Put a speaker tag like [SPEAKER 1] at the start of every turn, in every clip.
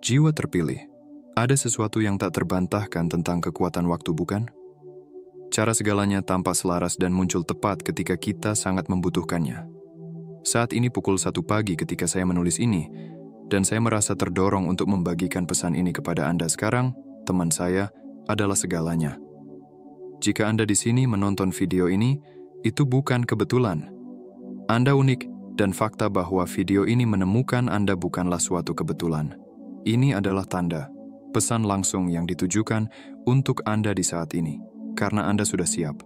[SPEAKER 1] Jiwa terpilih. Ada sesuatu yang tak terbantahkan tentang kekuatan waktu, bukan? Cara segalanya tampak selaras dan muncul tepat ketika kita sangat membutuhkannya. Saat ini pukul 1 pagi ketika saya menulis ini, dan saya merasa terdorong untuk membagikan pesan ini kepada Anda sekarang. Teman saya adalah segalanya. Jika Anda di sini menonton video ini, itu bukan kebetulan. Anda unik, dan fakta bahwa video ini menemukan Anda bukanlah suatu kebetulan. Ini adalah tanda, pesan langsung yang ditujukan untuk Anda di saat ini, karena Anda sudah siap.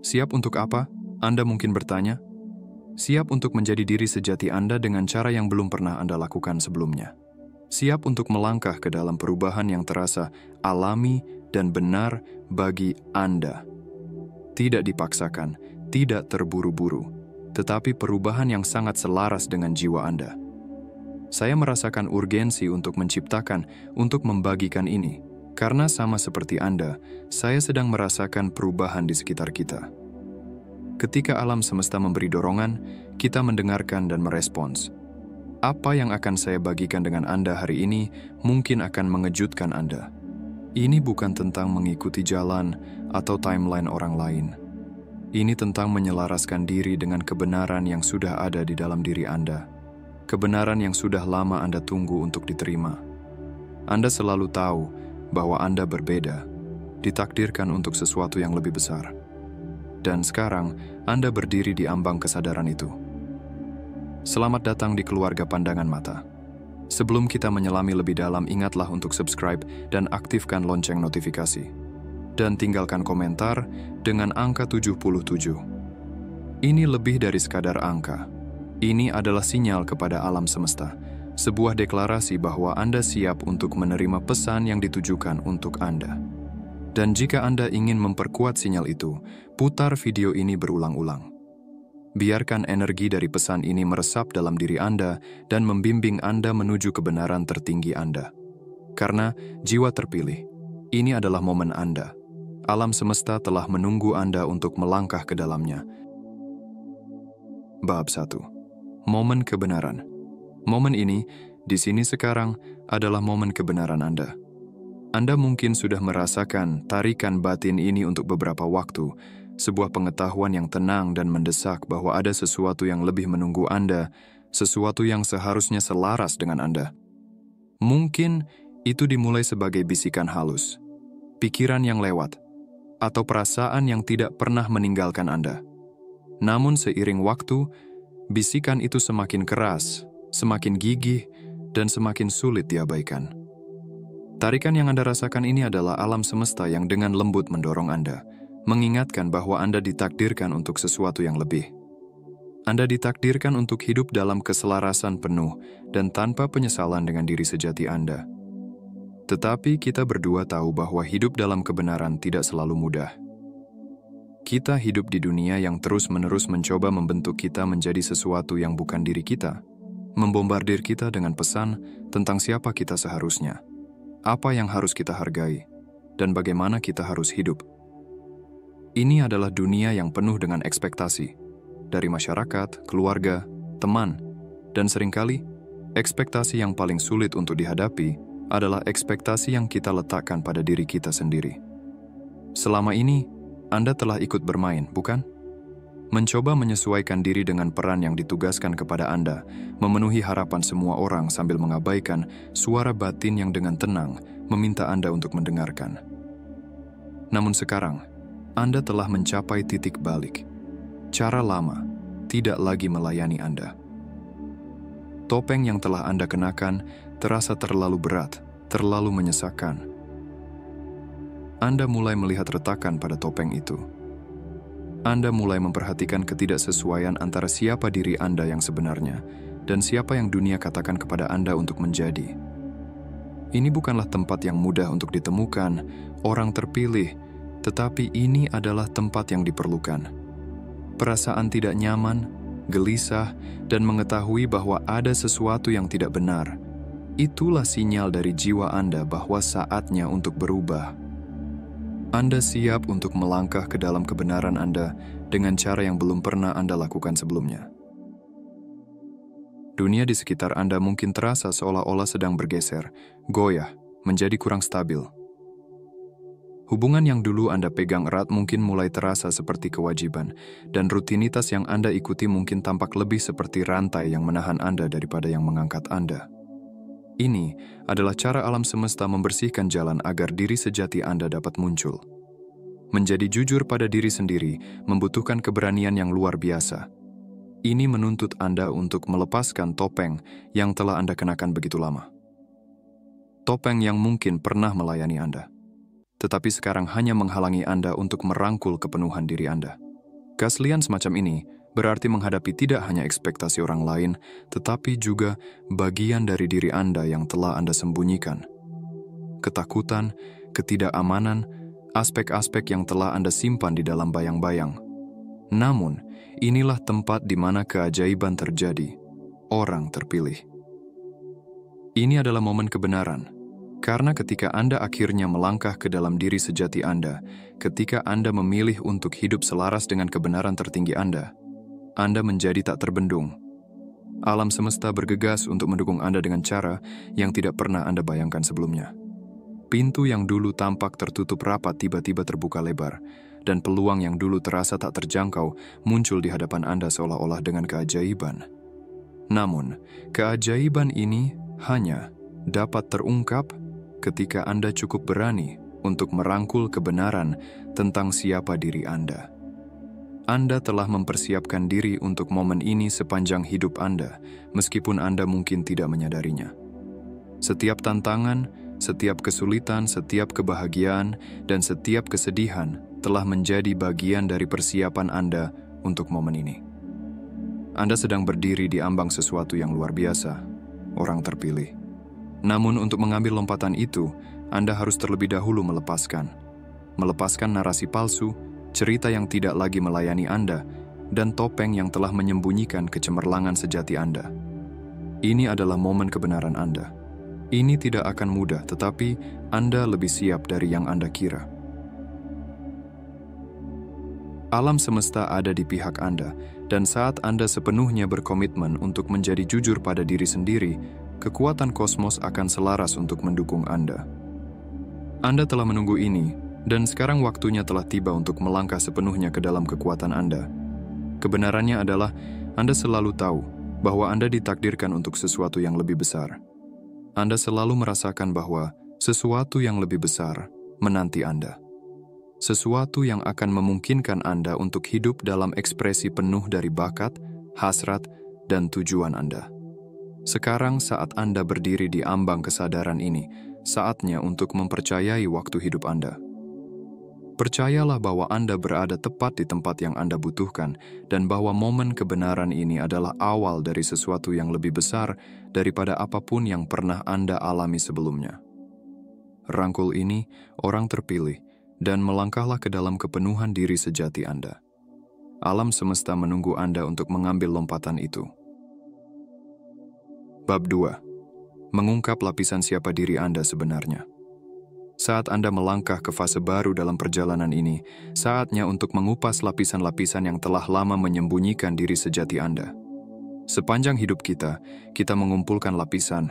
[SPEAKER 1] Siap untuk apa? Anda mungkin bertanya. Siap untuk menjadi diri sejati Anda dengan cara yang belum pernah Anda lakukan sebelumnya. Siap untuk melangkah ke dalam perubahan yang terasa alami dan benar bagi Anda. Tidak dipaksakan, tidak terburu-buru, tetapi perubahan yang sangat selaras dengan jiwa Anda. Saya merasakan urgensi untuk menciptakan, untuk membagikan ini, karena sama seperti Anda, saya sedang merasakan perubahan di sekitar kita. Ketika alam semesta memberi dorongan, kita mendengarkan dan merespons. Apa yang akan saya bagikan dengan Anda hari ini mungkin akan mengejutkan Anda. Ini bukan tentang mengikuti jalan atau timeline orang lain. Ini tentang menyelaraskan diri dengan kebenaran yang sudah ada di dalam diri Anda. Kebenaran yang sudah lama Anda tunggu untuk diterima. Anda selalu tahu bahwa Anda berbeda, ditakdirkan untuk sesuatu yang lebih besar. Dan sekarang, Anda berdiri di ambang kesadaran itu. Selamat datang di keluarga pandangan mata. Sebelum kita menyelami lebih dalam, ingatlah untuk subscribe dan aktifkan lonceng notifikasi. Dan tinggalkan komentar dengan angka 77. Ini lebih dari sekadar angka. Ini adalah sinyal kepada alam semesta, sebuah deklarasi bahwa Anda siap untuk menerima pesan yang ditujukan untuk Anda. Dan jika Anda ingin memperkuat sinyal itu, putar video ini berulang-ulang. Biarkan energi dari pesan ini meresap dalam diri Anda dan membimbing Anda menuju kebenaran tertinggi Anda. Karena jiwa terpilih, ini adalah momen Anda. Alam semesta telah menunggu Anda untuk melangkah ke dalamnya. Bab 1. Momen kebenaran. Momen ini, di sini sekarang, adalah momen kebenaran Anda. Anda mungkin sudah merasakan tarikan batin ini untuk beberapa waktu, sebuah pengetahuan yang tenang dan mendesak bahwa ada sesuatu yang lebih menunggu Anda, sesuatu yang seharusnya selaras dengan Anda. Mungkin itu dimulai sebagai bisikan halus, pikiran yang lewat, atau perasaan yang tidak pernah meninggalkan Anda. Namun seiring waktu, bisikan itu semakin keras, semakin gigih, dan semakin sulit diabaikan. Tarikan yang Anda rasakan ini adalah alam semesta yang dengan lembut mendorong Anda, mengingatkan bahwa Anda ditakdirkan untuk sesuatu yang lebih. Anda ditakdirkan untuk hidup dalam keselarasan penuh dan tanpa penyesalan dengan diri sejati Anda. Tetapi kita berdua tahu bahwa hidup dalam kebenaran tidak selalu mudah. Kita hidup di dunia yang terus-menerus mencoba membentuk kita menjadi sesuatu yang bukan diri kita, membombardir kita dengan pesan tentang siapa kita seharusnya, apa yang harus kita hargai, dan bagaimana kita harus hidup. Ini adalah dunia yang penuh dengan ekspektasi, dari masyarakat, keluarga, teman, dan seringkali, ekspektasi yang paling sulit untuk dihadapi adalah ekspektasi yang kita letakkan pada diri kita sendiri. Selama ini, Anda telah ikut bermain, bukan? Mencoba menyesuaikan diri dengan peran yang ditugaskan kepada Anda, memenuhi harapan semua orang sambil mengabaikan suara batin yang dengan tenang meminta Anda untuk mendengarkan. Namun sekarang, Anda telah mencapai titik balik. Cara lama tidak lagi melayani Anda. Topeng yang telah Anda kenakan terasa terlalu berat, terlalu menyesakkan. Anda mulai melihat retakan pada topeng itu. Anda mulai memperhatikan ketidaksesuaian antara siapa diri Anda yang sebenarnya dan siapa yang dunia katakan kepada Anda untuk menjadi. Ini bukanlah tempat yang mudah untuk ditemukan, orang terpilih, tetapi ini adalah tempat yang diperlukan. Perasaan tidak nyaman, gelisah, dan mengetahui bahwa ada sesuatu yang tidak benar. Itulah sinyal dari jiwa Anda bahwa saatnya untuk berubah. Anda siap untuk melangkah ke dalam kebenaran Anda dengan cara yang belum pernah Anda lakukan sebelumnya. Dunia di sekitar Anda mungkin terasa seolah-olah sedang bergeser, goyah, menjadi kurang stabil. Hubungan yang dulu Anda pegang erat mungkin mulai terasa seperti kewajiban, dan rutinitas yang Anda ikuti mungkin tampak lebih seperti rantai yang menahan Anda daripada yang mengangkat Anda. Ini adalah cara alam semesta membersihkan jalan agar diri sejati Anda dapat muncul. Menjadi jujur pada diri sendiri membutuhkan keberanian yang luar biasa. Ini menuntut Anda untuk melepaskan topeng yang telah Anda kenakan begitu lama. Topeng yang mungkin pernah melayani Anda, tetapi sekarang hanya menghalangi Anda untuk merangkul kepenuhan diri Anda. Keaslian semacam ini berarti menghadapi tidak hanya ekspektasi orang lain, tetapi juga bagian dari diri Anda yang telah Anda sembunyikan. Ketakutan, ketidakamanan, aspek-aspek yang telah Anda simpan di dalam bayang-bayang. Namun, inilah tempat di mana keajaiban terjadi, orang terpilih. Ini adalah momen kebenaran, karena ketika Anda akhirnya melangkah ke dalam diri sejati Anda, ketika Anda memilih untuk hidup selaras dengan kebenaran tertinggi Anda menjadi tak terbendung. Alam semesta bergegas untuk mendukung Anda dengan cara yang tidak pernah Anda bayangkan sebelumnya. Pintu yang dulu tampak tertutup rapat tiba-tiba terbuka lebar, dan peluang yang dulu terasa tak terjangkau muncul di hadapan Anda seolah-olah dengan keajaiban. Namun, keajaiban ini hanya dapat terungkap ketika Anda cukup berani untuk merangkul kebenaran tentang siapa diri Anda. Anda telah mempersiapkan diri untuk momen ini sepanjang hidup Anda, meskipun Anda mungkin tidak menyadarinya. Setiap tantangan, setiap kesulitan, setiap kebahagiaan, dan setiap kesedihan telah menjadi bagian dari persiapan Anda untuk momen ini. Anda sedang berdiri di ambang sesuatu yang luar biasa, orang terpilih. Namun untuk mengambil lompatan itu, Anda harus terlebih dahulu melepaskan narasi palsu, cerita yang tidak lagi melayani Anda, dan topeng yang telah menyembunyikan kecemerlangan sejati Anda. Ini adalah momen kebenaran Anda. Ini tidak akan mudah, tetapi Anda lebih siap dari yang Anda kira. Alam semesta ada di pihak Anda, dan saat Anda sepenuhnya berkomitmen untuk menjadi jujur pada diri sendiri, kekuatan kosmos akan selaras untuk mendukung Anda. Anda telah menunggu ini, dan sekarang waktunya telah tiba untuk melangkah sepenuhnya ke dalam kekuatan Anda. Kebenarannya adalah, Anda selalu tahu bahwa Anda ditakdirkan untuk sesuatu yang lebih besar. Anda selalu merasakan bahwa sesuatu yang lebih besar menanti Anda. Sesuatu yang akan memungkinkan Anda untuk hidup dalam ekspresi penuh dari bakat, hasrat, dan tujuan Anda. Sekarang saat Anda berdiri di ambang kesadaran ini, saatnya untuk mempercayai waktu hidup Anda. Percayalah bahwa Anda berada tepat di tempat yang Anda butuhkan, dan bahwa momen kebenaran ini adalah awal dari sesuatu yang lebih besar daripada apapun yang pernah Anda alami sebelumnya. Rangkul ini, orang terpilih, dan melangkahlah ke dalam kepenuhan diri sejati Anda. Alam semesta menunggu Anda untuk mengambil lompatan itu. Bab 2. Mengungkap lapisan siapa diri Anda sebenarnya. Saat Anda melangkah ke fase baru dalam perjalanan ini, saatnya untuk mengupas lapisan-lapisan yang telah lama menyembunyikan diri sejati Anda. Sepanjang hidup kita mengumpulkan lapisan,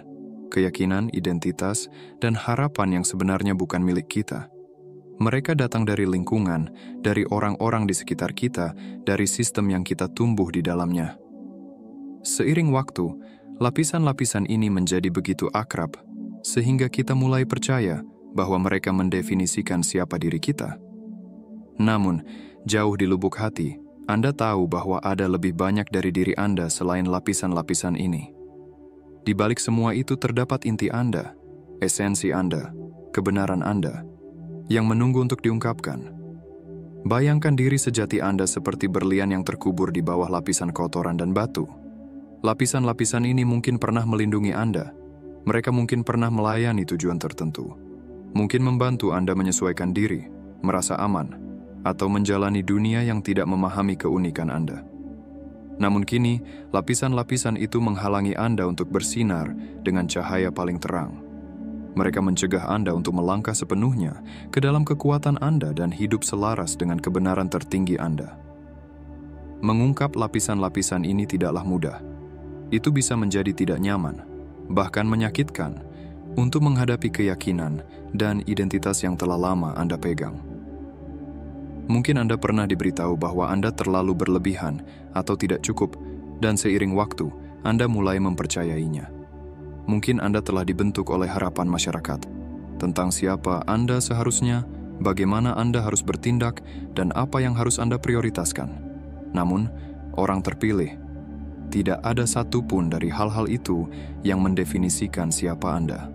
[SPEAKER 1] keyakinan, identitas, dan harapan yang sebenarnya bukan milik kita. Mereka datang dari lingkungan, dari orang-orang di sekitar kita, dari sistem yang kita tumbuh di dalamnya. Seiring waktu, lapisan-lapisan ini menjadi begitu akrab, sehingga kita mulai percaya bahwa mereka mendefinisikan siapa diri kita. Namun, jauh di lubuk hati, Anda tahu bahwa ada lebih banyak dari diri Anda selain lapisan-lapisan ini. Di balik semua itu terdapat inti Anda, esensi Anda, kebenaran Anda, yang menunggu untuk diungkapkan. Bayangkan diri sejati Anda seperti berlian yang terkubur di bawah lapisan kotoran dan batu. Lapisan-lapisan ini mungkin pernah melindungi Anda. Mereka mungkin pernah melayani tujuan tertentu. Mungkin membantu Anda menyesuaikan diri, merasa aman, atau menjalani dunia yang tidak memahami keunikan Anda. Namun kini, lapisan-lapisan itu menghalangi Anda untuk bersinar dengan cahaya paling terang. Mereka mencegah Anda untuk melangkah sepenuhnya ke dalam kekuatan Anda dan hidup selaras dengan kebenaran tertinggi Anda. Mengungkap lapisan-lapisan ini tidaklah mudah. Itu bisa menjadi tidak nyaman, bahkan menyakitkan, untuk menghadapi keyakinan dan identitas yang telah lama Anda pegang. Mungkin Anda pernah diberitahu bahwa Anda terlalu berlebihan atau tidak cukup, dan seiring waktu, Anda mulai mempercayainya. Mungkin Anda telah dibentuk oleh harapan masyarakat tentang siapa Anda seharusnya, bagaimana Anda harus bertindak, dan apa yang harus Anda prioritaskan. Namun, orang terpilih, tidak ada satupun dari hal-hal itu yang mendefinisikan siapa Anda.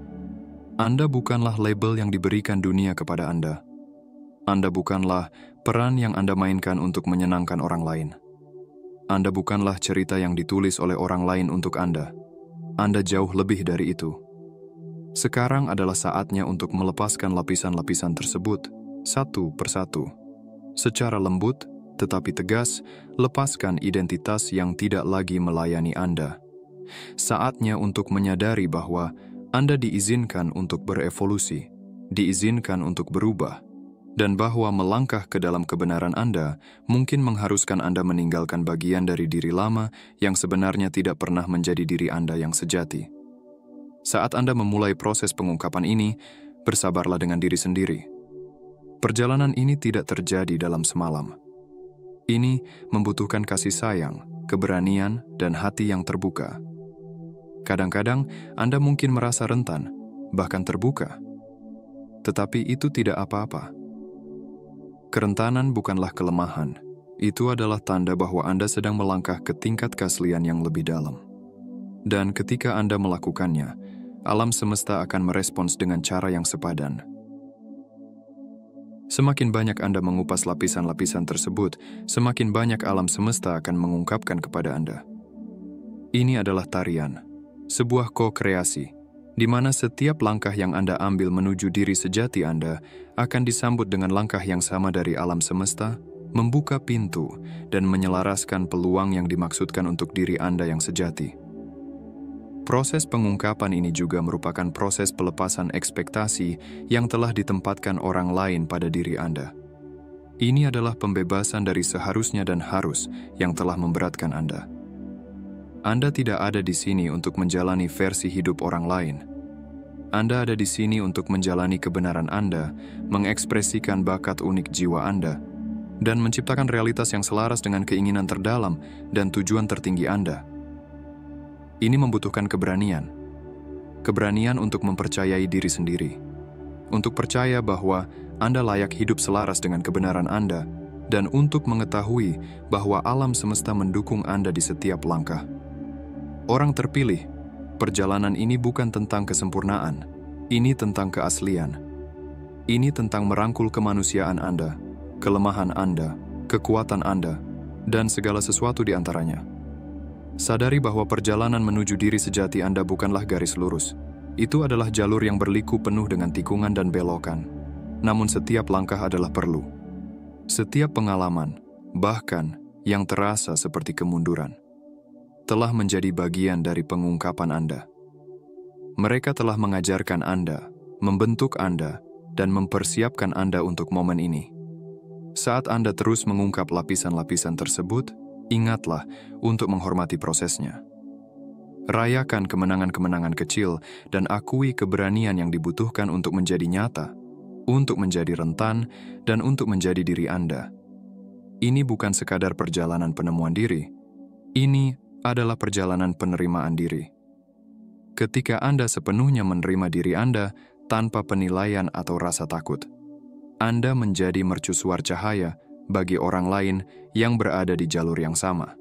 [SPEAKER 1] Anda bukanlah label yang diberikan dunia kepada Anda. Anda bukanlah peran yang Anda mainkan untuk menyenangkan orang lain. Anda bukanlah cerita yang ditulis oleh orang lain untuk Anda. Anda jauh lebih dari itu. Sekarang adalah saatnya untuk melepaskan lapisan-lapisan tersebut, satu persatu. Secara lembut, tetapi tegas, lepaskan identitas yang tidak lagi melayani Anda. Saatnya untuk menyadari bahwa Anda diizinkan untuk berevolusi, diizinkan untuk berubah, dan bahwa melangkah ke dalam kebenaran Anda mungkin mengharuskan Anda meninggalkan bagian dari diri lama yang sebenarnya tidak pernah menjadi diri Anda yang sejati. Saat Anda memulai proses pengungkapan ini, bersabarlah dengan diri sendiri. Perjalanan ini tidak terjadi dalam semalam. Ini membutuhkan kasih sayang, keberanian, dan hati yang terbuka. Kadang-kadang Anda mungkin merasa rentan, bahkan terbuka. Tetapi itu tidak apa-apa. Kerentanan bukanlah kelemahan. Itu adalah tanda bahwa Anda sedang melangkah ke tingkat keaslian yang lebih dalam. Dan ketika Anda melakukannya, alam semesta akan merespons dengan cara yang sepadan. Semakin banyak Anda mengupas lapisan-lapisan tersebut, semakin banyak alam semesta akan mengungkapkan kepada Anda. Ini adalah tarian, sebuah ko-kreasi, di mana setiap langkah yang Anda ambil menuju diri sejati Anda akan disambut dengan langkah yang sama dari alam semesta, membuka pintu dan menyelaraskan peluang yang dimaksudkan untuk diri Anda yang sejati. Proses pengungkapan ini juga merupakan proses pelepasan ekspektasi yang telah ditempatkan orang lain pada diri Anda. Ini adalah pembebasan dari seharusnya dan harus yang telah memberatkan Anda. Anda tidak ada di sini untuk menjalani versi hidup orang lain. Anda ada di sini untuk menjalani kebenaran Anda, mengekspresikan bakat unik jiwa Anda, dan menciptakan realitas yang selaras dengan keinginan terdalam dan tujuan tertinggi Anda. Ini membutuhkan keberanian. Keberanian untuk mempercayai diri sendiri. Untuk percaya bahwa Anda layak hidup selaras dengan kebenaran Anda, dan untuk mengetahui bahwa alam semesta mendukung Anda di setiap langkah. Orang terpilih, perjalanan ini bukan tentang kesempurnaan. Ini tentang keaslian. Ini tentang merangkul kemanusiaan Anda, kelemahan Anda, kekuatan Anda, dan segala sesuatu di antaranya. Sadari bahwa perjalanan menuju diri sejati Anda bukanlah garis lurus. Itu adalah jalur yang berliku penuh dengan tikungan dan belokan. Namun setiap langkah adalah perlu. Setiap pengalaman, bahkan yang terasa seperti kemunduran, telah menjadi bagian dari pengungkapan Anda. Mereka telah mengajarkan Anda, membentuk Anda, dan mempersiapkan Anda untuk momen ini. Saat Anda terus mengungkap lapisan-lapisan tersebut, ingatlah untuk menghormati prosesnya. Rayakan kemenangan-kemenangan kecil dan akui keberanian yang dibutuhkan untuk menjadi nyata, untuk menjadi rentan, dan untuk menjadi diri Anda. Ini bukan sekadar perjalanan penemuan diri. Ini adalah perjalanan penerimaan diri. Ketika Anda sepenuhnya menerima diri Anda tanpa penilaian atau rasa takut, Anda menjadi mercusuar cahaya bagi orang lain yang berada di jalur yang sama.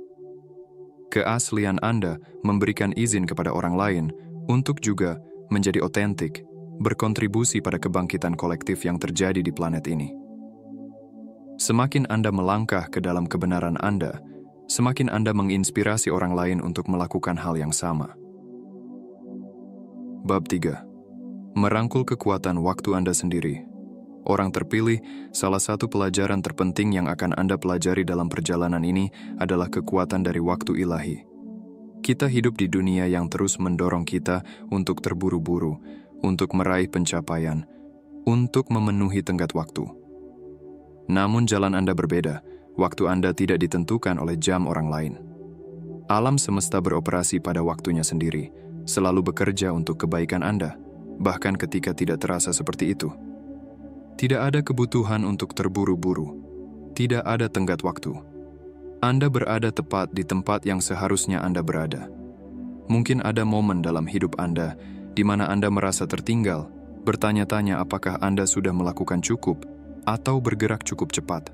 [SPEAKER 1] Keaslian Anda memberikan izin kepada orang lain untuk juga menjadi otentik, berkontribusi pada kebangkitan kolektif yang terjadi di planet ini. Semakin Anda melangkah ke dalam kebenaran Anda, semakin Anda menginspirasi orang lain untuk melakukan hal yang sama. Bab 3. Merangkul kekuatan waktu Anda sendiri. Orang terpilih, salah satu pelajaran terpenting yang akan Anda pelajari dalam perjalanan ini adalah kekuatan dari waktu ilahi. Kita hidup di dunia yang terus mendorong kita untuk terburu-buru, untuk meraih pencapaian, untuk memenuhi tenggat waktu. Namun jalan Anda berbeda. Waktu Anda tidak ditentukan oleh jam orang lain. Alam semesta beroperasi pada waktunya sendiri, selalu bekerja untuk kebaikan Anda, bahkan ketika tidak terasa seperti itu. Tidak ada kebutuhan untuk terburu-buru, tidak ada tenggat waktu. Anda berada tepat di tempat yang seharusnya Anda berada. Mungkin ada momen dalam hidup Anda di mana Anda merasa tertinggal, bertanya-tanya apakah Anda sudah melakukan cukup atau bergerak cukup cepat.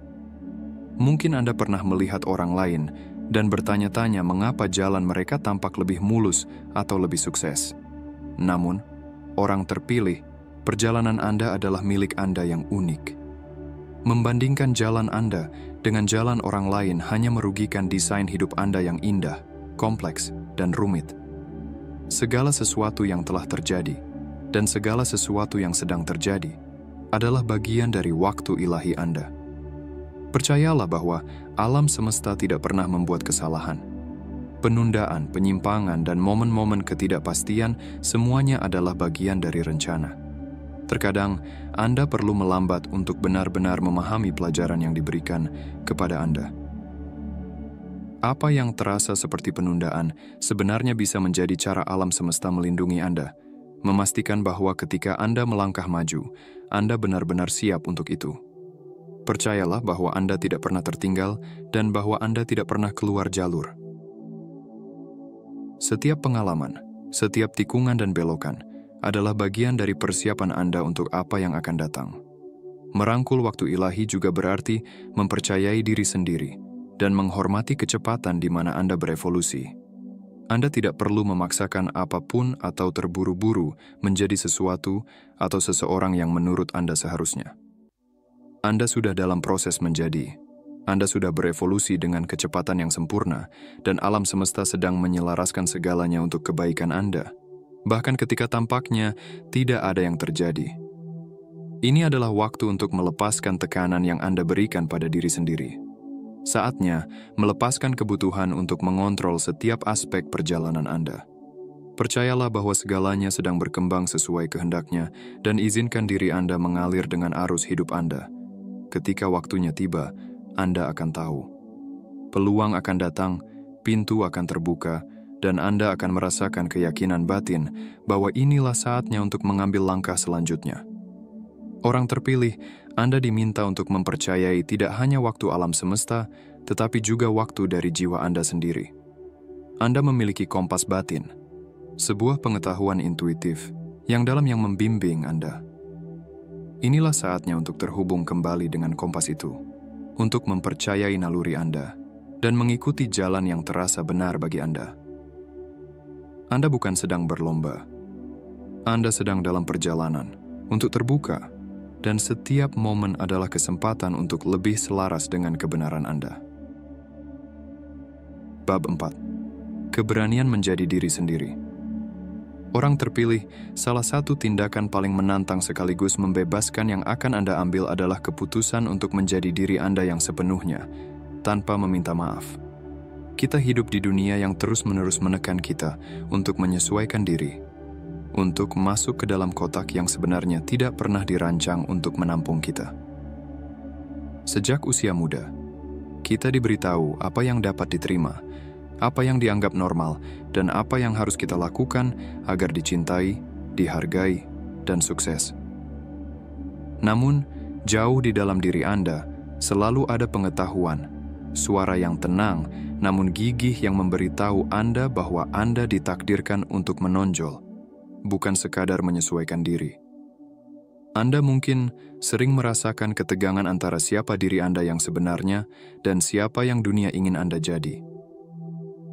[SPEAKER 1] Mungkin Anda pernah melihat orang lain dan bertanya-tanya mengapa jalan mereka tampak lebih mulus atau lebih sukses. Namun, orang terpilih, perjalanan Anda adalah milik Anda yang unik. Membandingkan jalan Anda dengan jalan orang lain hanya merugikan desain hidup Anda yang indah, kompleks, dan rumit. Segala sesuatu yang telah terjadi dan segala sesuatu yang sedang terjadi adalah bagian dari waktu ilahi Anda. Percayalah bahwa alam semesta tidak pernah membuat kesalahan. Penundaan, penyimpangan, dan momen-momen ketidakpastian semuanya adalah bagian dari rencana. Terkadang, Anda perlu melambat untuk benar-benar memahami pelajaran yang diberikan kepada Anda. Apa yang terasa seperti penundaan sebenarnya bisa menjadi cara alam semesta melindungi Anda, memastikan bahwa ketika Anda melangkah maju, Anda benar-benar siap untuk itu. Percayalah bahwa Anda tidak pernah tertinggal dan bahwa Anda tidak pernah keluar jalur. Setiap pengalaman, setiap tikungan dan belokan adalah bagian dari persiapan Anda untuk apa yang akan datang. Merangkul waktu ilahi juga berarti mempercayai diri sendiri dan menghormati kecepatan di mana Anda berevolusi. Anda tidak perlu memaksakan apapun atau terburu-buru menjadi sesuatu atau seseorang yang menurut Anda seharusnya. Anda sudah dalam proses menjadi. Anda sudah berevolusi dengan kecepatan yang sempurna, dan alam semesta sedang menyelaraskan segalanya untuk kebaikan Anda. Bahkan ketika tampaknya tidak ada yang terjadi. Ini adalah waktu untuk melepaskan tekanan yang Anda berikan pada diri sendiri. Saatnya melepaskan kebutuhan untuk mengontrol setiap aspek perjalanan Anda. Percayalah bahwa segalanya sedang berkembang sesuai kehendaknya dan izinkan diri Anda mengalir dengan arus hidup Anda. Ketika waktunya tiba, Anda akan tahu. Peluang akan datang, pintu akan terbuka, dan Anda akan merasakan keyakinan batin bahwa inilah saatnya untuk mengambil langkah selanjutnya. Orang terpilih, Anda diminta untuk mempercayai tidak hanya waktu alam semesta, tetapi juga waktu dari jiwa Anda sendiri. Anda memiliki kompas batin, sebuah pengetahuan intuitif yang membimbing Anda. Inilah saatnya untuk terhubung kembali dengan kompas itu, untuk mempercayai naluri Anda, dan mengikuti jalan yang terasa benar bagi Anda. Anda bukan sedang berlomba. Anda sedang dalam perjalanan untuk terbuka, dan setiap momen adalah kesempatan untuk lebih selaras dengan kebenaran Anda. Bab 4. Keberanian menjadi diri sendiri. Orang terpilih, salah satu tindakan paling menantang sekaligus membebaskan yang akan Anda ambil adalah keputusan untuk menjadi diri Anda yang sepenuhnya, tanpa meminta maaf. Kita hidup di dunia yang terus-menerus menekan kita untuk menyesuaikan diri, untuk masuk ke dalam kotak yang sebenarnya tidak pernah dirancang untuk menampung kita. Sejak usia muda, kita diberitahu apa yang dapat diterima, apa yang dianggap normal, dan apa yang harus kita lakukan agar dicintai, dihargai, dan sukses. Namun, jauh di dalam diri Anda, selalu ada pengetahuan, suara yang tenang, namun gigih yang memberitahu Anda bahwa Anda ditakdirkan untuk menonjol, bukan sekadar menyesuaikan diri. Anda mungkin sering merasakan ketegangan antara siapa diri Anda yang sebenarnya dan siapa yang dunia ingin Anda jadi.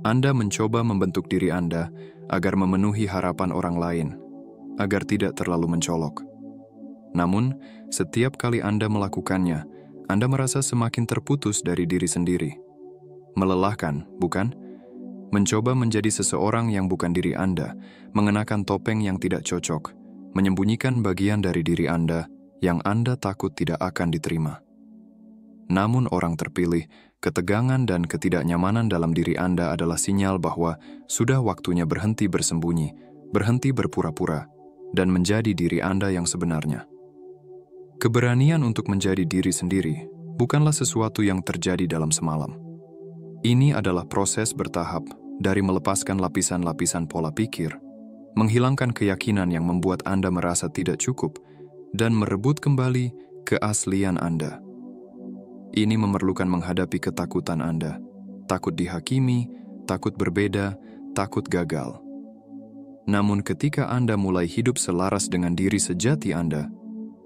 [SPEAKER 1] Anda mencoba membentuk diri Anda agar memenuhi harapan orang lain, agar tidak terlalu mencolok. Namun, setiap kali Anda melakukannya, Anda merasa semakin terputus dari diri sendiri. Melelahkan, bukan? Mencoba menjadi seseorang yang bukan diri Anda, mengenakan topeng yang tidak cocok, menyembunyikan bagian dari diri Anda yang Anda takut tidak akan diterima. Namun orang terpilih, ketegangan dan ketidaknyamanan dalam diri Anda adalah sinyal bahwa sudah waktunya berhenti bersembunyi, berhenti berpura-pura, dan menjadi diri Anda yang sebenarnya. Keberanian untuk menjadi diri sendiri bukanlah sesuatu yang terjadi dalam semalam. Ini adalah proses bertahap dari melepaskan lapisan-lapisan pola pikir, menghilangkan keyakinan yang membuat Anda merasa tidak cukup, dan merebut kembali keaslian Anda. Ini memerlukan menghadapi ketakutan Anda, takut dihakimi, takut berbeda, takut gagal. Namun ketika Anda mulai hidup selaras dengan diri sejati Anda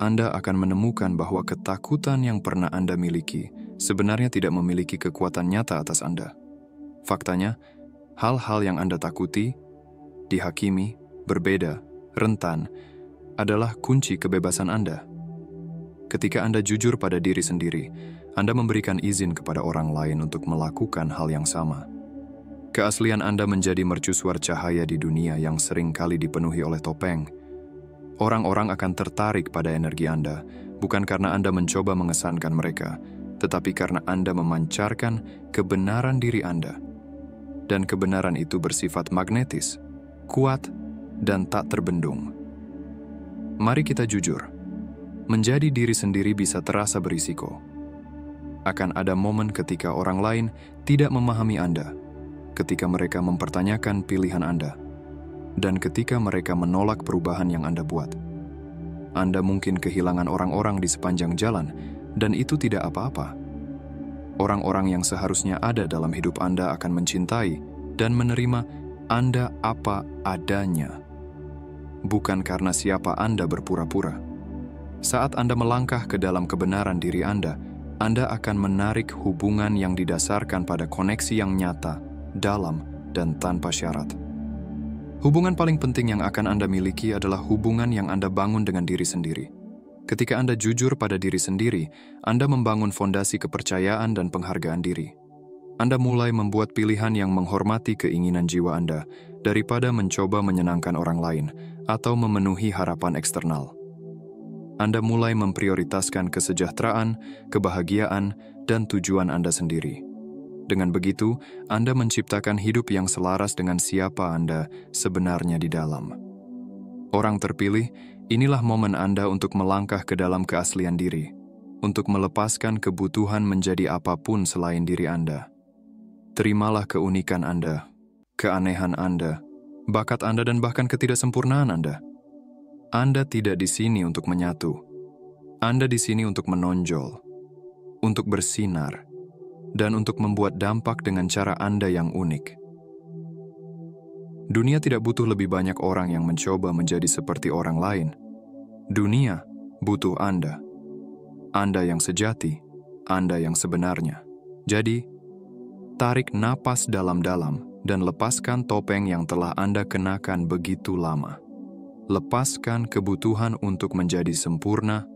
[SPEAKER 1] akan menemukan bahwa ketakutan yang pernah Anda miliki sebenarnya tidak memiliki kekuatan nyata atas Anda. Faktanya, hal-hal yang Anda takuti, dihakimi, berbeda, rentan, adalah kunci kebebasan Anda. Ketika Anda jujur pada diri sendiri, Anda memberikan izin kepada orang lain untuk melakukan hal yang sama. Keaslian Anda menjadi mercusuar cahaya di dunia yang sering kali dipenuhi oleh topeng. Orang-orang akan tertarik pada energi Anda, bukan karena Anda mencoba mengesankan mereka, tetapi karena Anda memancarkan kebenaran diri Anda. Dan kebenaran itu bersifat magnetis, kuat, dan tak terbendung. Mari kita jujur. Menjadi diri sendiri bisa terasa berisiko. Akan ada momen ketika orang lain tidak memahami Anda, ketika mereka mempertanyakan pilihan Anda, dan ketika mereka menolak perubahan yang Anda buat. Anda mungkin kehilangan orang-orang di sepanjang jalan, dan itu tidak apa-apa. Orang-orang yang seharusnya ada dalam hidup Anda akan mencintai dan menerima Anda apa adanya, bukan karena siapa Anda berpura-pura. Saat Anda melangkah ke dalam kebenaran diri Anda akan menarik hubungan yang didasarkan pada koneksi yang nyata, dalam, dan tanpa syarat. Hubungan paling penting yang akan Anda miliki adalah hubungan yang Anda bangun dengan diri sendiri. Ketika Anda jujur pada diri sendiri, Anda membangun fondasi kepercayaan dan penghargaan diri. Anda mulai membuat pilihan yang menghormati keinginan jiwa Anda daripada mencoba menyenangkan orang lain atau memenuhi harapan eksternal. Anda mulai memprioritaskan kesejahteraan, kebahagiaan, dan tujuan Anda sendiri. Dengan begitu, Anda menciptakan hidup yang selaras dengan siapa Anda sebenarnya di dalam. Orang terpilih, inilah momen Anda untuk melangkah ke dalam keaslian diri, untuk melepaskan kebutuhan menjadi apapun selain diri Anda. Terimalah keunikan Anda, keanehan Anda, bakat Anda, dan bahkan ketidaksempurnaan Anda. Anda tidak di sini untuk menyatu. Anda di sini untuk menonjol, untuk bersinar, dan untuk membuat dampak dengan cara Anda yang unik. Dunia tidak butuh lebih banyak orang yang mencoba menjadi seperti orang lain. Dunia butuh Anda. Anda yang sejati, Anda yang sebenarnya. Jadi, tarik napas dalam-dalam dan lepaskan topeng yang telah Anda kenakan begitu lama. Lepaskan kebutuhan untuk menjadi sempurna,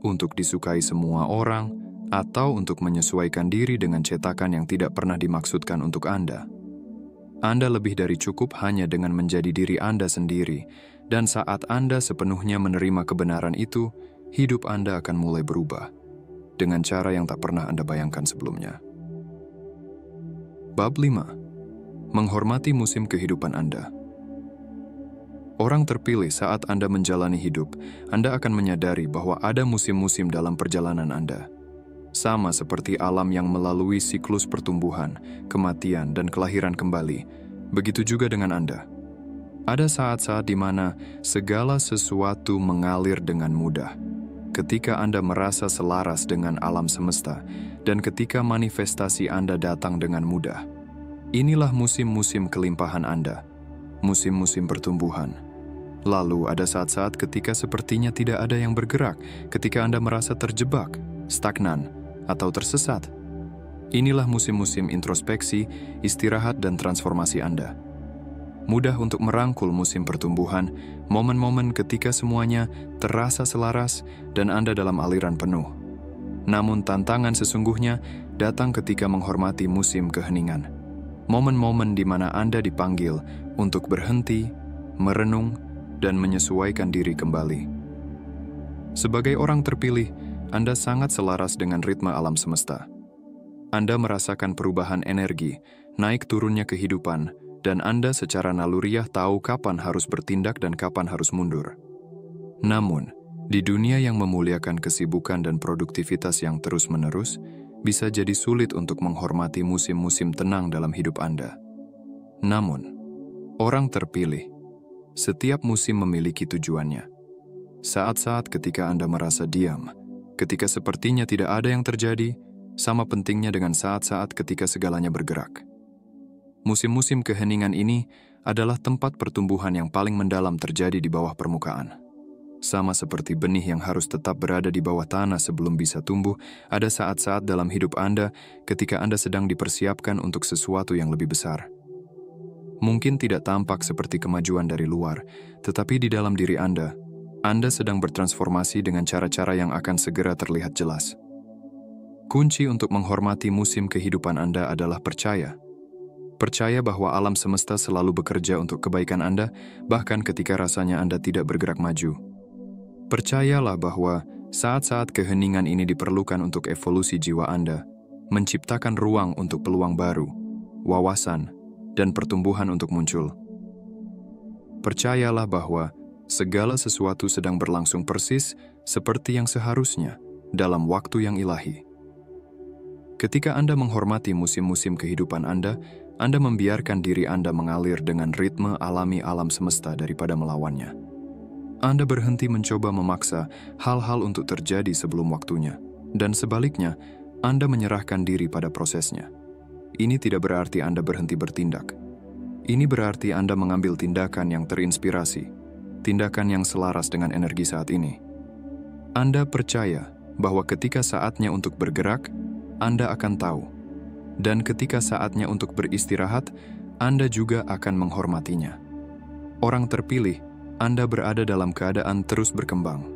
[SPEAKER 1] untuk disukai semua orang, atau untuk menyesuaikan diri dengan cetakan yang tidak pernah dimaksudkan untuk Anda. Anda lebih dari cukup hanya dengan menjadi diri Anda sendiri, dan saat Anda sepenuhnya menerima kebenaran itu, hidup Anda akan mulai berubah, dengan cara yang tak pernah Anda bayangkan sebelumnya. Bab 5. Menghormati musim kehidupan Anda. Orang terpilih saat Anda menjalani hidup, Anda akan menyadari bahwa ada musim-musim dalam perjalanan Anda. Sama seperti alam yang melalui siklus pertumbuhan, kematian, dan kelahiran kembali, begitu juga dengan Anda. Ada saat-saat di mana segala sesuatu mengalir dengan mudah. Ketika Anda merasa selaras dengan alam semesta, dan ketika manifestasi Anda datang dengan mudah. Inilah musim-musim kelimpahan Anda. Musim-musim pertumbuhan. Lalu ada saat-saat ketika sepertinya tidak ada yang bergerak, ketika Anda merasa terjebak, stagnan, atau tersesat. Inilah musim-musim introspeksi, istirahat, dan transformasi Anda. Mudah untuk merangkul musim pertumbuhan, momen-momen ketika semuanya terasa selaras dan Anda dalam aliran penuh. Namun tantangan sesungguhnya datang ketika menghormati musim keheningan. Momen-momen di mana Anda dipanggil untuk berhenti, merenung, dan menyesuaikan diri kembali. Sebagai orang terpilih, Anda sangat selaras dengan ritme alam semesta. Anda merasakan perubahan energi, naik turunnya kehidupan, dan Anda secara naluriah tahu kapan harus bertindak dan kapan harus mundur. Namun, di dunia yang memuliakan kesibukan dan produktivitas yang terus-menerus, bisa jadi sulit untuk menghormati musim-musim tenang dalam hidup Anda. Namun, orang terpilih, setiap musim memiliki tujuannya. Saat-saat ketika Anda merasa diam, ketika sepertinya tidak ada yang terjadi, sama pentingnya dengan saat-saat ketika segalanya bergerak. Musim-musim keheningan ini adalah tempat pertumbuhan yang paling mendalam terjadi di bawah permukaan. Sama seperti benih yang harus tetap berada di bawah tanah sebelum bisa tumbuh, ada saat-saat dalam hidup Anda ketika Anda sedang dipersiapkan untuk sesuatu yang lebih besar. Mungkin tidak tampak seperti kemajuan dari luar, tetapi di dalam diri Anda sedang bertransformasi dengan cara-cara yang akan segera terlihat jelas. Kunci untuk menghormati musim kehidupan Anda adalah percaya. Percaya bahwa alam semesta selalu bekerja untuk kebaikan Anda, bahkan ketika rasanya Anda tidak bergerak maju. Percayalah bahwa saat-saat keheningan ini diperlukan untuk evolusi jiwa Anda, menciptakan ruang untuk peluang baru, wawasan, dan pertumbuhan untuk muncul. Percayalah bahwa segala sesuatu sedang berlangsung persis seperti yang seharusnya dalam waktu yang ilahi. Ketika Anda menghormati musim-musim kehidupan Anda membiarkan diri Anda mengalir dengan ritme alami alam semesta daripada melawannya. Anda berhenti mencoba memaksa hal-hal untuk terjadi sebelum waktunya, dan sebaliknya, Anda menyerahkan diri pada prosesnya. Ini tidak berarti Anda berhenti bertindak. Ini berarti Anda mengambil tindakan yang terinspirasi, tindakan yang selaras dengan energi saat ini. Anda percaya bahwa ketika saatnya untuk bergerak, Anda akan tahu. Dan ketika saatnya untuk beristirahat, Anda juga akan menghormatinya. Orang terpilih, Anda berada dalam keadaan terus berkembang.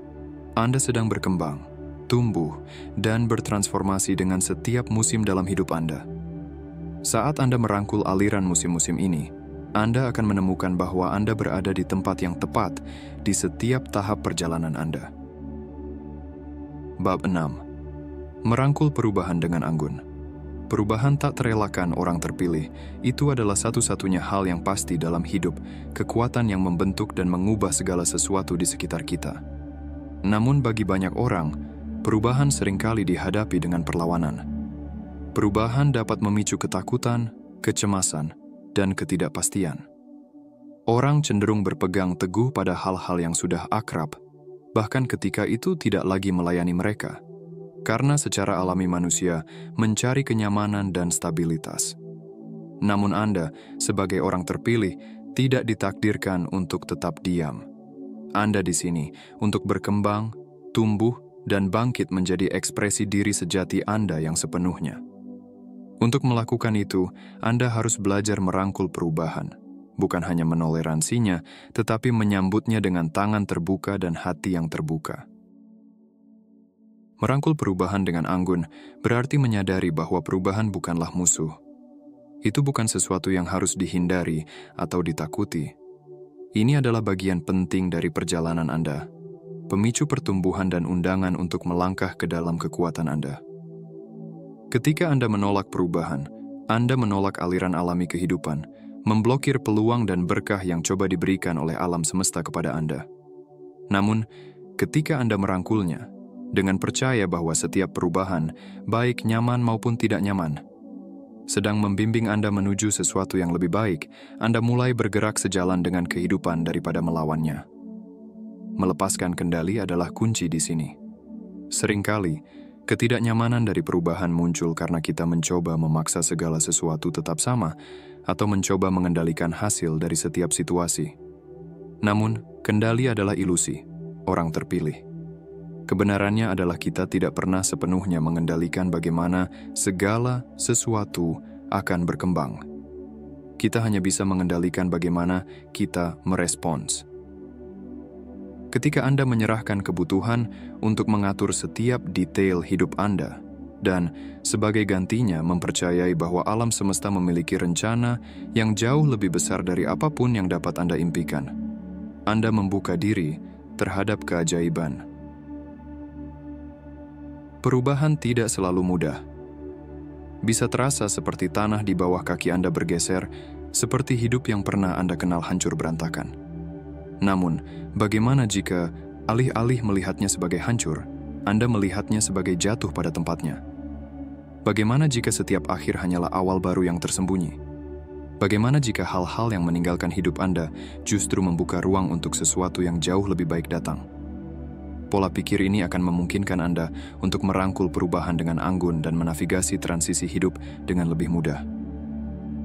[SPEAKER 1] Anda sedang berkembang, tumbuh, dan bertransformasi dengan setiap musim dalam hidup Anda. Saat Anda merangkul aliran musim-musim ini, Anda akan menemukan bahwa Anda berada di tempat yang tepat di setiap tahap perjalanan Anda. Bab 6. Merangkul perubahan dengan anggun. Perubahan tak terelakkan orang terpilih, itu adalah satu-satunya hal yang pasti dalam hidup, kekuatan yang membentuk dan mengubah segala sesuatu di sekitar kita. Namun bagi banyak orang, perubahan seringkali dihadapi dengan perlawanan. Perubahan dapat memicu ketakutan, kecemasan, dan ketidakpastian. Orang cenderung berpegang teguh pada hal-hal yang sudah akrab, bahkan ketika itu tidak lagi melayani mereka. Karena secara alami manusia mencari kenyamanan dan stabilitas. Namun Anda, sebagai orang terpilih, tidak ditakdirkan untuk tetap diam. Anda di sini untuk berkembang, tumbuh, dan bangkit menjadi ekspresi diri sejati Anda yang sepenuhnya. Untuk melakukan itu, Anda harus belajar merangkul perubahan, bukan hanya menoleransinya, tetapi menyambutnya dengan tangan terbuka dan hati yang terbuka. Merangkul perubahan dengan anggun berarti menyadari bahwa perubahan bukanlah musuh. Itu bukan sesuatu yang harus dihindari atau ditakuti. Ini adalah bagian penting dari perjalanan Anda, pemicu pertumbuhan dan undangan untuk melangkah ke dalam kekuatan Anda. Ketika Anda menolak perubahan, Anda menolak aliran alami kehidupan, memblokir peluang dan berkah yang coba diberikan oleh alam semesta kepada Anda. Namun, ketika Anda merangkulnya, dengan percaya bahwa setiap perubahan, baik nyaman maupun tidak nyaman, sedang membimbing Anda menuju sesuatu yang lebih baik, Anda mulai bergerak sejalan dengan kehidupan daripada melawannya. Melepaskan kendali adalah kunci di sini. Seringkali, ketidaknyamanan dari perubahan muncul karena kita mencoba memaksa segala sesuatu tetap sama atau mencoba mengendalikan hasil dari setiap situasi. Namun, kendali adalah ilusi, orang terpilih. Kebenarannya adalah kita tidak pernah sepenuhnya mengendalikan bagaimana segala sesuatu akan berkembang. Kita hanya bisa mengendalikan bagaimana kita merespons. Ketika Anda menyerahkan kebutuhan untuk mengatur setiap detail hidup Anda, dan sebagai gantinya mempercayai bahwa alam semesta memiliki rencana yang jauh lebih besar dari apapun yang dapat Anda impikan, Anda membuka diri terhadap keajaiban. Perubahan tidak selalu mudah. Bisa terasa seperti tanah di bawah kaki Anda bergeser, seperti hidup yang pernah Anda kenal hancur berantakan. Namun, bagaimana jika alih-alih melihatnya sebagai hancur, Anda melihatnya sebagai jatuh pada tempatnya? Bagaimana jika setiap akhir hanyalah awal baru yang tersembunyi? Bagaimana jika hal-hal yang meninggalkan hidup Anda justru membuka ruang untuk sesuatu yang jauh lebih baik datang? Pola pikir ini akan memungkinkan Anda untuk merangkul perubahan dengan anggun dan menavigasi transisi hidup dengan lebih mudah.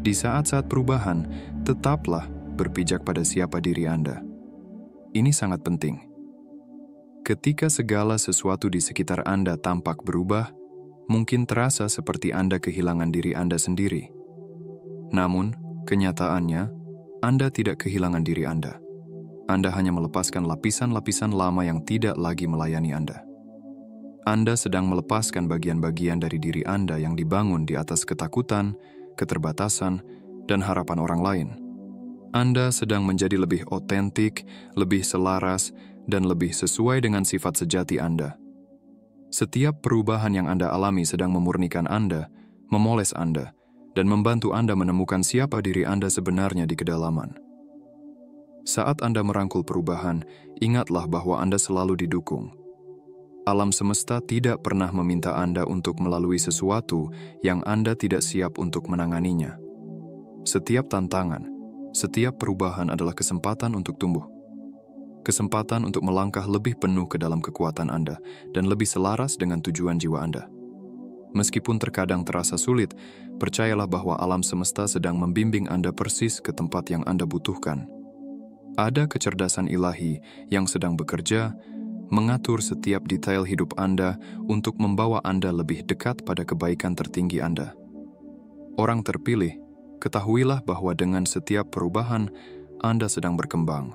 [SPEAKER 1] Di saat-saat perubahan, tetaplah berpijak pada siapa diri Anda. Ini sangat penting. Ketika segala sesuatu di sekitar Anda tampak berubah, mungkin terasa seperti Anda kehilangan diri Anda sendiri. Namun, kenyataannya, Anda tidak kehilangan diri Anda. Anda hanya melepaskan lapisan-lapisan lama yang tidak lagi melayani Anda. Anda sedang melepaskan bagian-bagian dari diri Anda yang dibangun di atas ketakutan, keterbatasan, dan harapan orang lain. Anda sedang menjadi lebih otentik, lebih selaras, dan lebih sesuai dengan sifat sejati Anda. Setiap perubahan yang Anda alami sedang memurnikan Anda, memoles Anda, dan membantu Anda menemukan siapa diri Anda sebenarnya di kedalaman. Saat Anda merangkul perubahan, ingatlah bahwa Anda selalu didukung. Alam semesta tidak pernah meminta Anda untuk melalui sesuatu yang Anda tidak siap untuk menanganinya. Setiap tantangan, setiap perubahan adalah kesempatan untuk tumbuh. Kesempatan untuk melangkah lebih penuh ke dalam kekuatan Anda dan lebih selaras dengan tujuan jiwa Anda. Meskipun terkadang terasa sulit, percayalah bahwa alam semesta sedang membimbing Anda persis ke tempat yang Anda butuhkan. Ada kecerdasan ilahi yang sedang bekerja, mengatur setiap detail hidup Anda untuk membawa Anda lebih dekat pada kebaikan tertinggi Anda. Orang terpilih, ketahuilah bahwa dengan setiap perubahan, Anda sedang berkembang.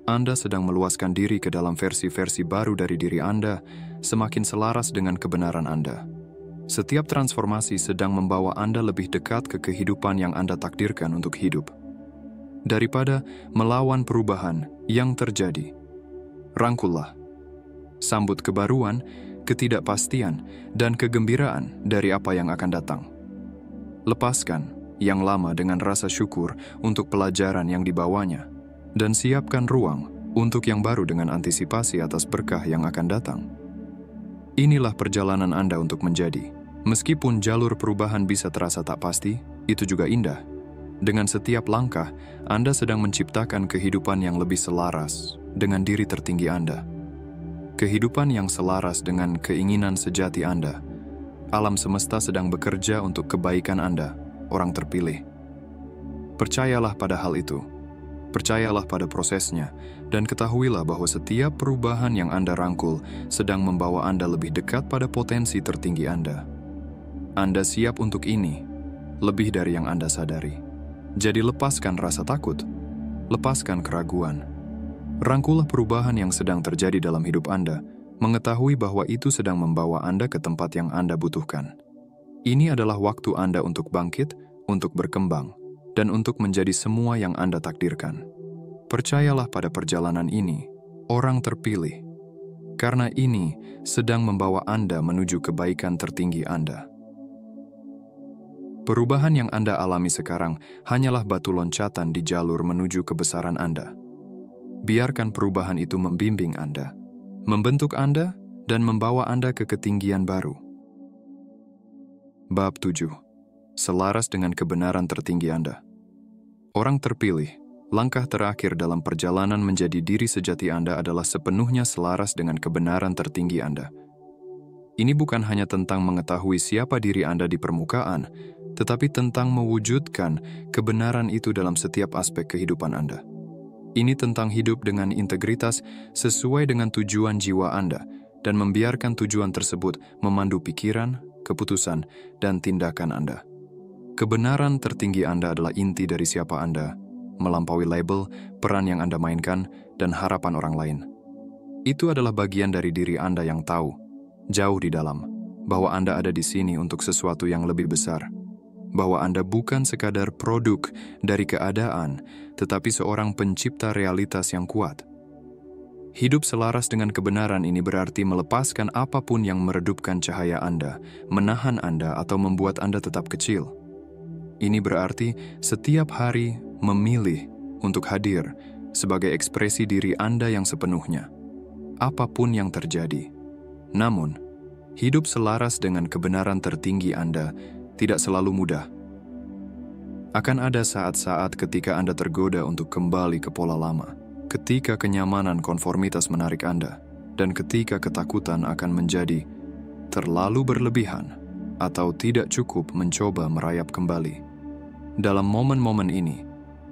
[SPEAKER 1] Anda sedang meluaskan diri ke dalam versi-versi baru dari diri Anda, semakin selaras dengan kebenaran Anda. Setiap transformasi sedang membawa Anda lebih dekat ke kehidupan yang Anda takdirkan untuk hidup. Daripada melawan perubahan yang terjadi, rangkullah. Sambut kebaruan, ketidakpastian, dan kegembiraan dari apa yang akan datang. Lepaskan yang lama dengan rasa syukur untuk pelajaran yang dibawanya, dan siapkan ruang untuk yang baru dengan antisipasi atas berkah yang akan datang. Inilah perjalanan Anda untuk menjadi. Meskipun jalur perubahan bisa terasa tak pasti, itu juga indah. Dengan setiap langkah, Anda sedang menciptakan kehidupan yang lebih selaras dengan diri tertinggi Anda. Kehidupan yang selaras dengan keinginan sejati Anda. Alam semesta sedang bekerja untuk kebaikan Anda, orang terpilih. Percayalah pada hal itu. Percayalah pada prosesnya, dan ketahuilah bahwa setiap perubahan yang Anda rangkul sedang membawa Anda lebih dekat pada potensi tertinggi Anda. Anda siap untuk ini, lebih dari yang Anda sadari. Jadi lepaskan rasa takut, lepaskan keraguan. Rangkullah perubahan yang sedang terjadi dalam hidup Anda, mengetahui bahwa itu sedang membawa Anda ke tempat yang Anda butuhkan. Ini adalah waktu Anda untuk bangkit, untuk berkembang, dan untuk menjadi semua yang Anda takdirkan. Percayalah pada perjalanan ini, orang terpilih, karena ini sedang membawa Anda menuju kebaikan tertinggi Anda. Perubahan yang Anda alami sekarang hanyalah batu loncatan di jalur menuju kebesaran Anda. Biarkan perubahan itu membimbing Anda, membentuk Anda, dan membawa Anda ke ketinggian baru. Bab 7. Selaras dengan kebenaran tertinggi Anda. Orang terpilih, langkah terakhir dalam perjalanan menjadi diri sejati Anda adalah sepenuhnya selaras dengan kebenaran tertinggi Anda. Ini bukan hanya tentang mengetahui siapa diri Anda di permukaan, tetapi tentang mewujudkan kebenaran itu dalam setiap aspek kehidupan Anda. Ini tentang hidup dengan integritas sesuai dengan tujuan jiwa Anda dan membiarkan tujuan tersebut memandu pikiran, keputusan, dan tindakan Anda. Kebenaran tertinggi Anda adalah inti dari siapa Anda, melampaui label, peran yang Anda mainkan, dan harapan orang lain. Itu adalah bagian dari diri Anda yang tahu, jauh di dalam, bahwa Anda ada di sini untuk sesuatu yang lebih besar. Bahwa Anda bukan sekadar produk dari keadaan, tetapi seorang pencipta realitas yang kuat. Hidup selaras dengan kebenaran ini berarti melepaskan apapun yang meredupkan cahaya Anda, menahan Anda, atau membuat Anda tetap kecil. Ini berarti setiap hari memilih untuk hadir sebagai ekspresi diri Anda yang sepenuhnya, apapun yang terjadi. Namun, hidup selaras dengan kebenaran tertinggi Anda tidak selalu mudah. Akan ada saat-saat ketika Anda tergoda untuk kembali ke pola lama, ketika kenyamanan konformitas menarik Anda, dan ketika ketakutan akan menjadi terlalu berlebihan atau tidak cukup mencoba merayap kembali. Dalam momen-momen ini,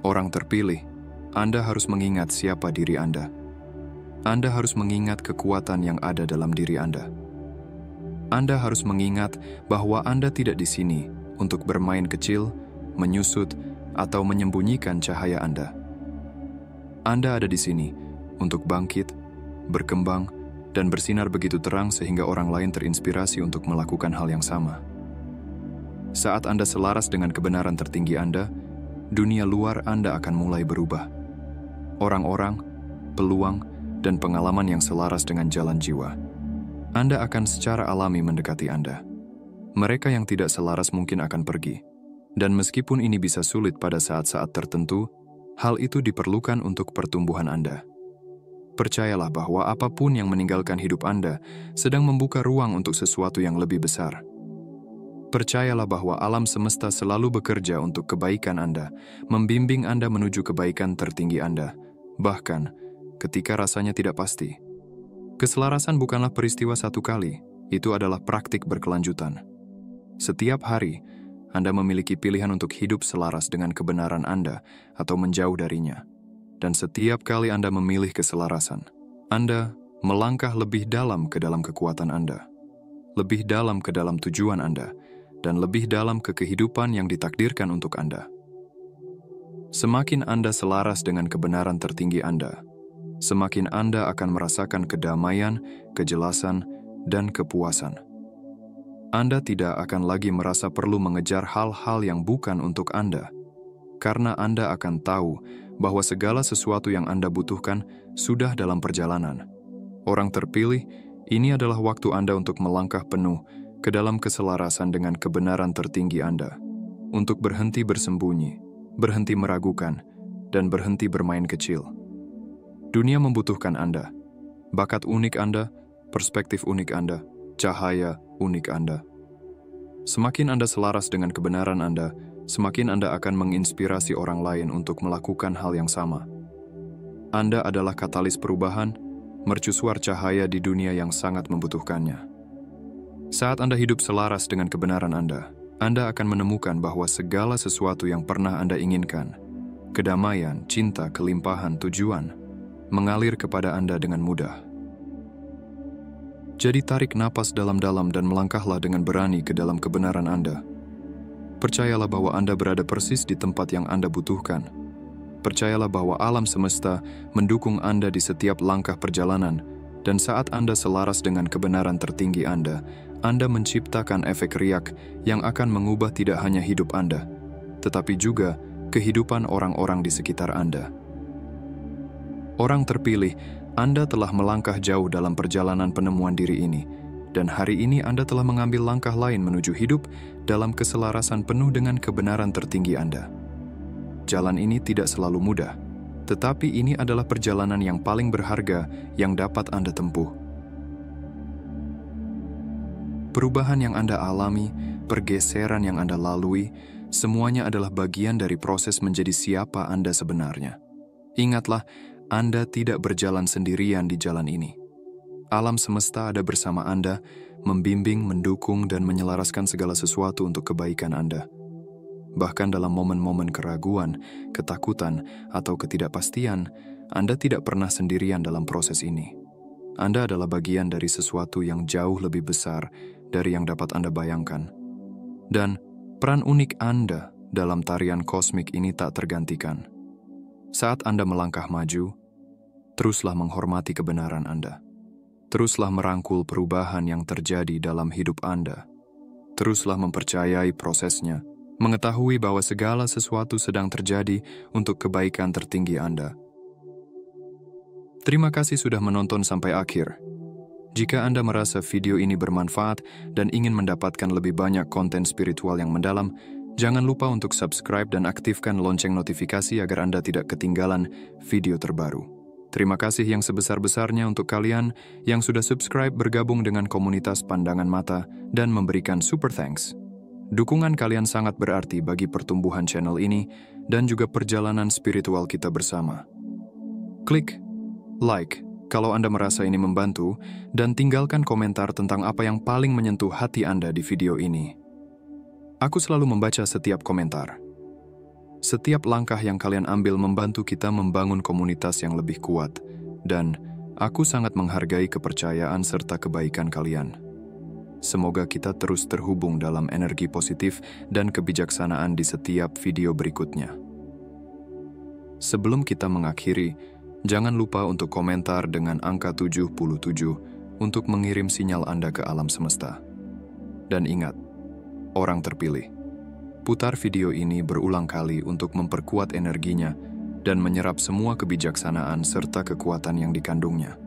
[SPEAKER 1] orang terpilih, Anda harus mengingat siapa diri Anda. Anda harus mengingat kekuatan yang ada dalam diri Anda. Anda harus mengingat bahwa Anda tidak di sini untuk bermain kecil, menyusut, atau menyembunyikan cahaya Anda. Anda ada di sini untuk bangkit, berkembang, dan bersinar begitu terang sehingga orang lain terinspirasi untuk melakukan hal yang sama. Saat Anda selaras dengan kebenaran tertinggi Anda, dunia luar Anda akan mulai berubah. Orang-orang, peluang, dan pengalaman yang selaras dengan jalan jiwa, Anda akan secara alami mendekati Anda. Mereka yang tidak selaras mungkin akan pergi. Dan meskipun ini bisa sulit pada saat-saat tertentu, hal itu diperlukan untuk pertumbuhan Anda. Percayalah bahwa apapun yang meninggalkan hidup Anda sedang membuka ruang untuk sesuatu yang lebih besar. Percayalah bahwa alam semesta selalu bekerja untuk kebaikan Anda, membimbing Anda menuju kebaikan tertinggi Anda, bahkan ketika rasanya tidak pasti. Keselarasan bukanlah peristiwa satu kali, itu adalah praktik berkelanjutan. Setiap hari, Anda memiliki pilihan untuk hidup selaras dengan kebenaran Anda atau menjauh darinya. Dan setiap kali Anda memilih keselarasan, Anda melangkah lebih dalam ke dalam kekuatan Anda, lebih dalam ke dalam tujuan Anda, dan lebih dalam ke kehidupan yang ditakdirkan untuk Anda. Semakin Anda selaras dengan kebenaran tertinggi Anda, semakin Anda akan merasakan kedamaian, kejelasan, dan kepuasan. Anda tidak akan lagi merasa perlu mengejar hal-hal yang bukan untuk Anda, karena Anda akan tahu bahwa segala sesuatu yang Anda butuhkan sudah dalam perjalanan. Orang terpilih, ini adalah waktu Anda untuk melangkah penuh ke dalam keselarasan dengan kebenaran tertinggi Anda, untuk berhenti bersembunyi, berhenti meragukan, dan berhenti bermain kecil. Dunia membutuhkan Anda, bakat unik Anda, perspektif unik Anda, cahaya unik Anda. Semakin Anda selaras dengan kebenaran Anda, semakin Anda akan menginspirasi orang lain untuk melakukan hal yang sama. Anda adalah katalis perubahan, mercusuar cahaya di dunia yang sangat membutuhkannya. Saat Anda hidup selaras dengan kebenaran Anda akan menemukan bahwa segala sesuatu yang pernah Anda inginkan, kedamaian, cinta, kelimpahan, tujuan, mengalir kepada Anda dengan mudah. Jadi tarik napas dalam-dalam dan melangkahlah dengan berani ke dalam kebenaran Anda. Percayalah bahwa Anda berada persis di tempat yang Anda butuhkan. Percayalah bahwa alam semesta mendukung Anda di setiap langkah perjalanan, dan saat Anda selaras dengan kebenaran tertinggi Anda menciptakan efek riak yang akan mengubah tidak hanya hidup Anda, tetapi juga kehidupan orang-orang di sekitar Anda. Orang terpilih, Anda telah melangkah jauh dalam perjalanan penemuan diri ini, dan hari ini Anda telah mengambil langkah lain menuju hidup dalam keselarasan penuh dengan kebenaran tertinggi Anda. Jalan ini tidak selalu mudah, tetapi ini adalah perjalanan yang paling berharga yang dapat Anda tempuh. Perubahan yang Anda alami, pergeseran yang Anda lalui, semuanya adalah bagian dari proses menjadi siapa Anda sebenarnya. Ingatlah, Anda tidak berjalan sendirian di jalan ini. Alam semesta ada bersama Anda, membimbing, mendukung, dan menyelaraskan segala sesuatu untuk kebaikan Anda. Bahkan dalam momen-momen keraguan, ketakutan, atau ketidakpastian, Anda tidak pernah sendirian dalam proses ini. Anda adalah bagian dari sesuatu yang jauh lebih besar dari yang dapat Anda bayangkan. Dan peran unik Anda dalam tarian kosmik ini tak tergantikan. Saat Anda melangkah maju, teruslah menghormati kebenaran Anda. Teruslah merangkul perubahan yang terjadi dalam hidup Anda. Teruslah mempercayai prosesnya, mengetahui bahwa segala sesuatu sedang terjadi untuk kebaikan tertinggi Anda. Terima kasih sudah menonton sampai akhir. Jika Anda merasa video ini bermanfaat dan ingin mendapatkan lebih banyak konten spiritual yang mendalam, jangan lupa untuk subscribe dan aktifkan lonceng notifikasi agar Anda tidak ketinggalan video terbaru. Terima kasih yang sebesar-besarnya untuk kalian yang sudah subscribe, bergabung dengan komunitas Pandangan Mata, dan memberikan super thanks. Dukungan kalian sangat berarti bagi pertumbuhan channel ini dan juga perjalanan spiritual kita bersama. Klik like kalau Anda merasa ini membantu dan tinggalkan komentar tentang apa yang paling menyentuh hati Anda di video ini. Aku selalu membaca setiap komentar. Setiap langkah yang kalian ambil membantu kita membangun komunitas yang lebih kuat, dan aku sangat menghargai kepercayaan serta kebaikan kalian. Semoga kita terus terhubung dalam energi positif dan kebijaksanaan di setiap video berikutnya. Sebelum kita mengakhiri, jangan lupa untuk komentar dengan angka 77 untuk mengirim sinyal Anda ke alam semesta. Dan ingat, orang terpilih. Putar video ini berulang kali untuk memperkuat energinya dan menyerap semua kebijaksanaan serta kekuatan yang dikandungnya.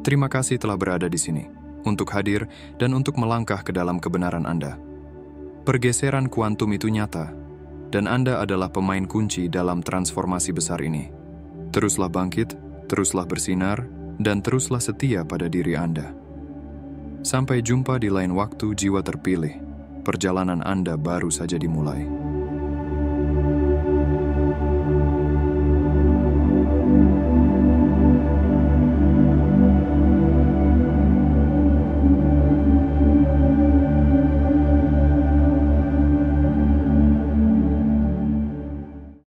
[SPEAKER 1] Terima kasih telah berada di sini, untuk hadir dan untuk melangkah ke dalam kebenaran Anda. Pergeseran kuantum itu nyata, dan Anda adalah pemain kunci dalam transformasi besar ini. Teruslah bangkit, teruslah bersinar, dan teruslah setia pada diri Anda. Sampai jumpa di lain waktu, jiwa terpilih. Perjalanan Anda baru saja dimulai.